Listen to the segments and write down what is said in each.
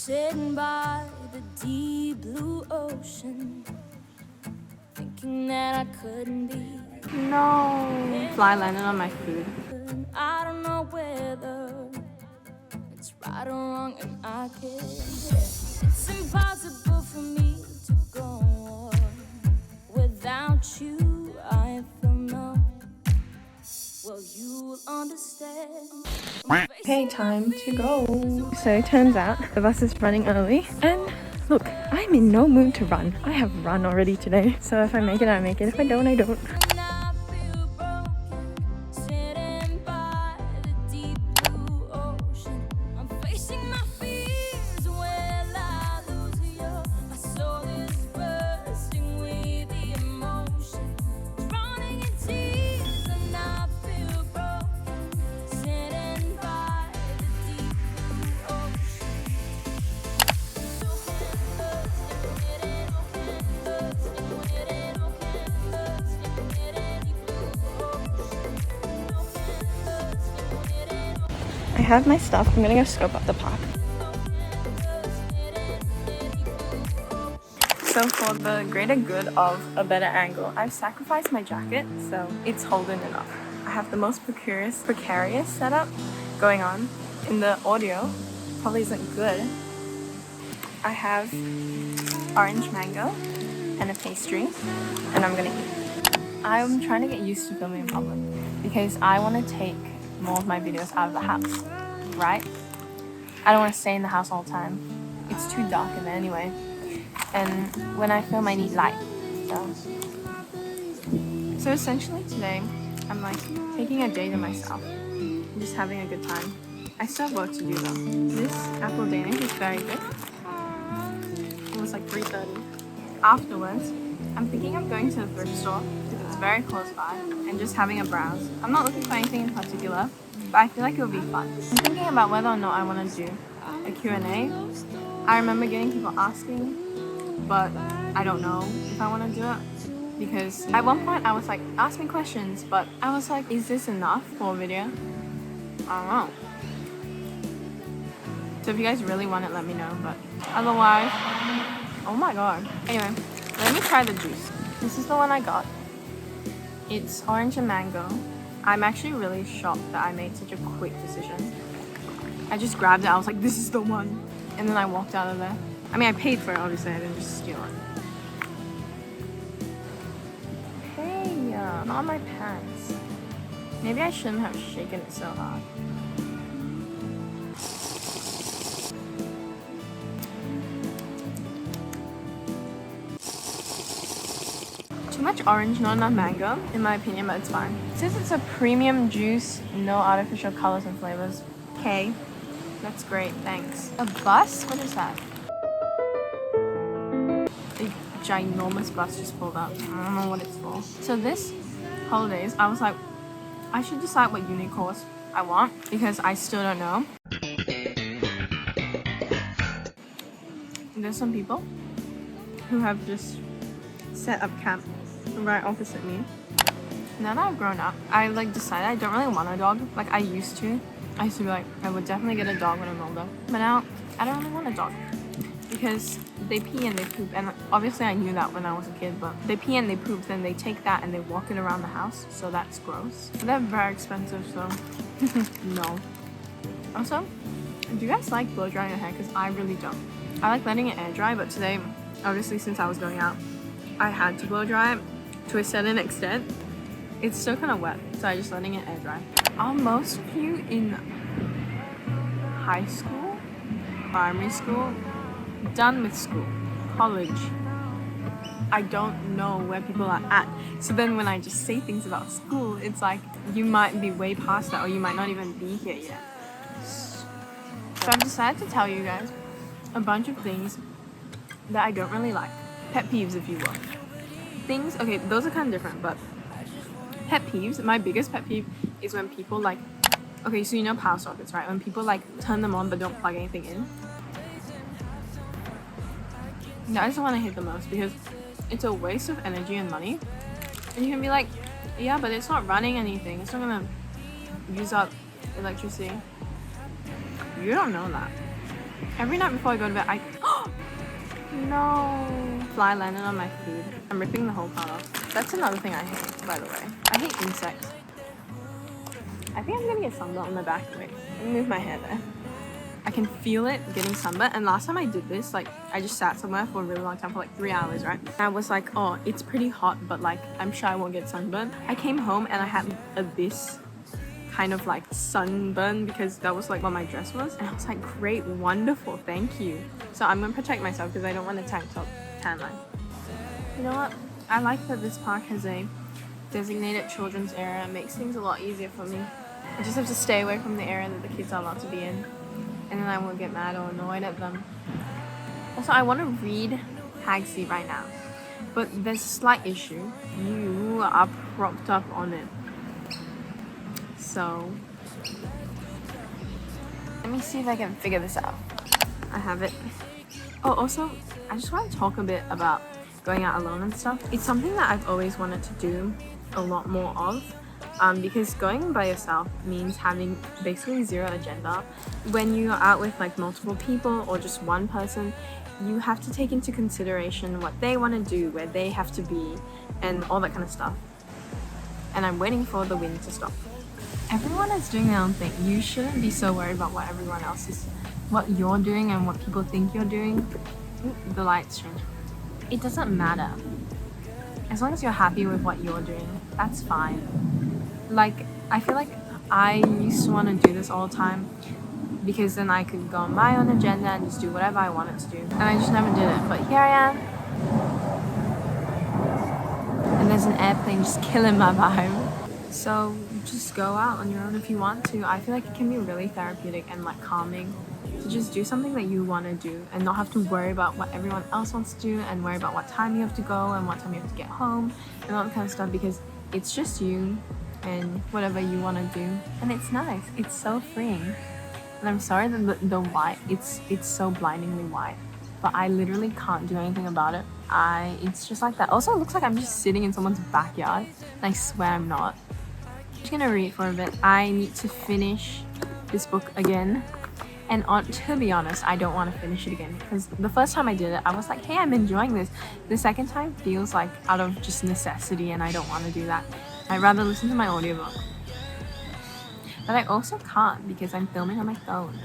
Sitting by the deep blue ocean, thinking that I couldn't be. No, fly landed on my food. I don't know whether it's right or wrong, and I can't. It's impossible for me to go on without you. I feel numb. Well, you'll understand. Okay, time to go. So it turns out the bus is running early, and look, I'm in no mood to run. I have run already today, so if I make it, I make it. If I don't, I don't. I feel broken, sitting by the deep blue ocean. I'm facing my fears. Will I lose you? My soul is bursting with the emotion, drowning in tears, and I feel broken, sitting by the deep blue ocean. So endless, I have my stuff. I'm gonna go scope up the park. So for the greater good of a better angle, I've sacrificed my jacket, so it's holding it up. I have the most precarious setup going on. In the audio, probably isn't good. I have orange mango and a pastry, and I'm gonna eat. I'm trying to get used to filming in public because I want to take more of my videos out of the house, right? I don't want to stay in the house all the time. It's too dark in there anyway. And when I film, I need light. So essentially today, I'm like taking a day to myself. I'm just having a good time. I still have work to do though. This apple Danish is very good. It was like 3:30. Afterwards, I'm thinking of going to the thrift store because it's very close by and just having a browse. I'm not looking for anything in particular, but I feel like it would be fun. I'm thinking about whether or not I want to do a Q&A. I remember getting people asking, but I don't know if I want to do it because at one point I was like, ask me questions, but I was like, is this enough for a video? I don't know. So if you guys really want it, let me know, but otherwise, oh my god. Anyway, let me try the juice. This is the one I got. It's orange and mango. I'm actually really shocked that I made such a quick decision. I just grabbed it, I was like, this is the one. And then I walked out of there. I mean, I paid for it, obviously, I didn't just steal it. Hey, not my pants. Maybe I shouldn't have shaken it so hard. Too much orange, not enough mango, in my opinion, but it's fine. It says it's a premium juice, no artificial colors and flavors. Okay, that's great, thanks. A bus? What is that? A ginormous bus just pulled up. I don't know what it's for. So this holidays, I was like, I should decide what uni course I want because I still don't know. There's some people who have just set up camp right opposite me. Now that I've grown up, I like decided I don't really want a dog like I used to. I used to be like, I would definitely get a dog when I'm older. But now, I don't really want a dog because they pee and they poop. And obviously I knew that when I was a kid, but they pee and they poop, then they take that and they walk it around the house. So that's gross. They're very expensive, so no. Also, do you guys like blow drying your hair? Because I really don't. I like letting it air dry, but today, obviously since I was going out, I had to blow dry it to a certain extent. It's still kind of wet, so I'm just letting it air dry. Are most of you in high school, primary school, done with school, college? I don't know where people are at. So then when I just say things about school, it's like you might be way past that or you might not even be here yet. So I've decided to tell you guys a bunch of things that I don't really like. Pet peeves, if you will. Things, okay, those are kind of different, but pet peeves, my biggest pet peeve is when people like, okay, so you know power sockets, right? When people like turn them on but don't plug anything in. That is the one I hate the most because it's a waste of energy and money. And you can be like, yeah, but it's not running anything. It's not gonna use up electricity. You don't know that. Every night before I go to bed, I no fly landed on my food. I'm ripping the whole part off. That's another thing I hate, by the way. I hate insects. I think I'm gonna get sunburn on my back. Wait, let me move my hair there. I can feel it getting sunburnt, and last time I did this, like, I just sat somewhere for a really long time, for like 3 hours, right? And I was like, oh, it's pretty hot, but like, I'm sure I won't get sunburnt. I came home and I had this kind of like sunburn because that was like what my dress was, and I was like, great, wonderful, thank you. So I'm gonna protect myself because I don't want a tank top tan line. You know what? I like that this park has a designated children's area. It makes things a lot easier for me. I just have to stay away from the area that the kids are allowed to be in, and then I won't get mad or annoyed at them. Also, I want to read Hagsy right now, but there's a slight issue. You are propped up on it. So, let me see if I can figure this out. I have it. Oh, also, I just want to talk a bit about going out alone and stuff. It's something that I've always wanted to do a lot more of. Because going by yourself means having basically zero agenda. When you're out with like multiple people or just one person, you have to take into consideration what they want to do, where they have to be, and all that kind of stuff. And I'm waiting for the wind to stop. Everyone is doing their own thing. You shouldn't be so worried about what everyone else is, what you're doing and what people think you're doing. Ooh, the lights change. It doesn't matter. As long as you're happy with what you're doing, that's fine. Like, I feel like I used to want to do this all the time because then I could go on my own agenda and just do whatever I wanted to do. And I just never did it. But here I am. And there's an airplane just killing my vibe. So just go out on your own if you want to. I feel like it can be really therapeutic and like calming to just do something that you want to do and not have to worry about what everyone else wants to do and worry about what time you have to go and what time you have to get home and all that kind of stuff, because it's just you and whatever you want to do, and it's nice. It's so freeing. And I'm sorry that the white, it's so blindingly white, but I literally can't do anything about it. It's just like that. Also, it looks like I'm just sitting in someone's backyard, and I swear I'm not. I'm just gonna read for a bit. I need to finish this book again, and to be honest, I don't want to finish it again because the first time I did it, I was like, hey, I'm enjoying this. The second time feels like out of just necessity, and I don't want to do that. I'd rather listen to my audiobook. But I also can't because I'm filming on my phone.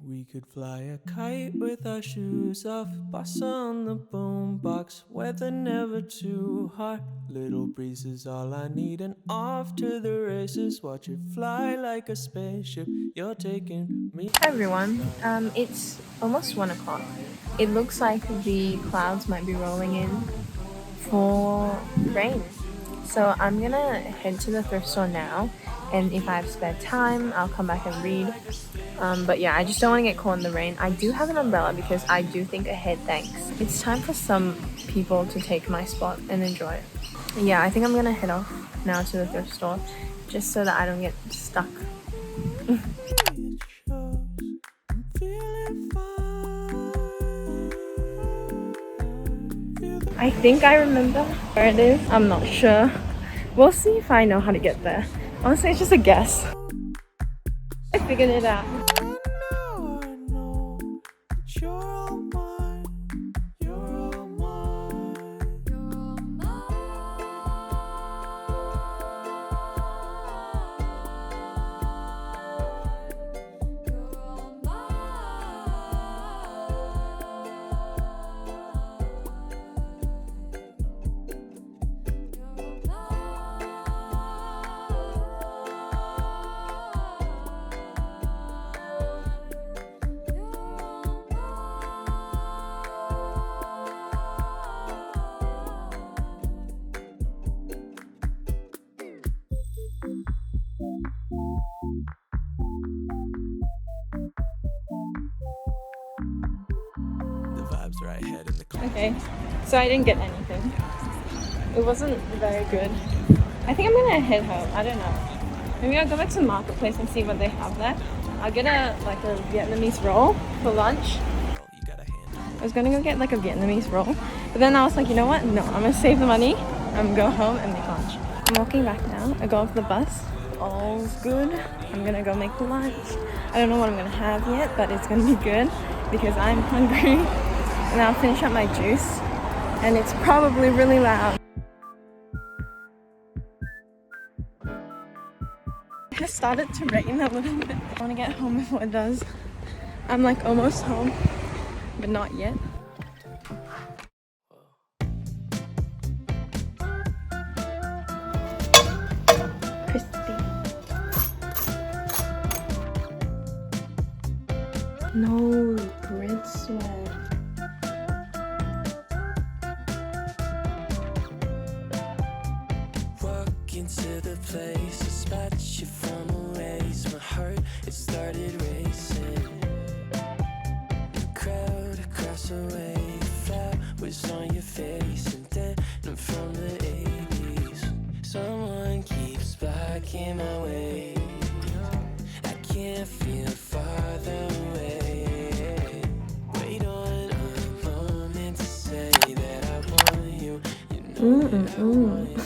We could fly a kite with our shoes off, bossa on the boombox, weather never too hot, little breeze is all I need, and off to the races, watch it fly like a spaceship, you're taking me. Hi everyone, it's almost 1 o'clock. It looks like the clouds might be rolling in for rain. So I'm gonna head to the thrift store now, and if I have spare time, I'll come back and read. But yeah, I just don't want to get caught in the rain. I do have an umbrella because I do think ahead, thanks. It's time for some people to take my spot and enjoy it. Yeah, I think I'm gonna head off now to the thrift store just so that I don't get stuck. I think I remember where it is. I'm not sure. We'll see if I know how to get there. Honestly, it's just a guess. I figured it out. Right head in the car. Okay, so I didn't get anything. It wasn't very good. I think I'm gonna head home. I don't know. Maybe I'll go back to the marketplace and see what they have there. I'll get a Vietnamese roll for lunch. You got a hand. I was gonna go get like a Vietnamese roll, but then I was like, you know what? No, I'm gonna save the money. I'm gonna go home and make lunch. I'm walking back now. I got off the bus. All's good. I'm gonna go make lunch. I don't know what I'm gonna have yet, but it's gonna be good because I'm hungry. And I'll finish up my juice. And it's probably really loud. It has started to rain a little bit. I wanna get home before it does. I'm like almost home, but not yet. Crispy. No, bread sweat. Walk into the place, a spot you from a ways. My heart, it started racing. The crowd across the way, flowers on your face, and then I'm from the 80s. Someone keeps blocking my way. I can't feel farther away. Wait on a moment to say that I want you. You know that I want you.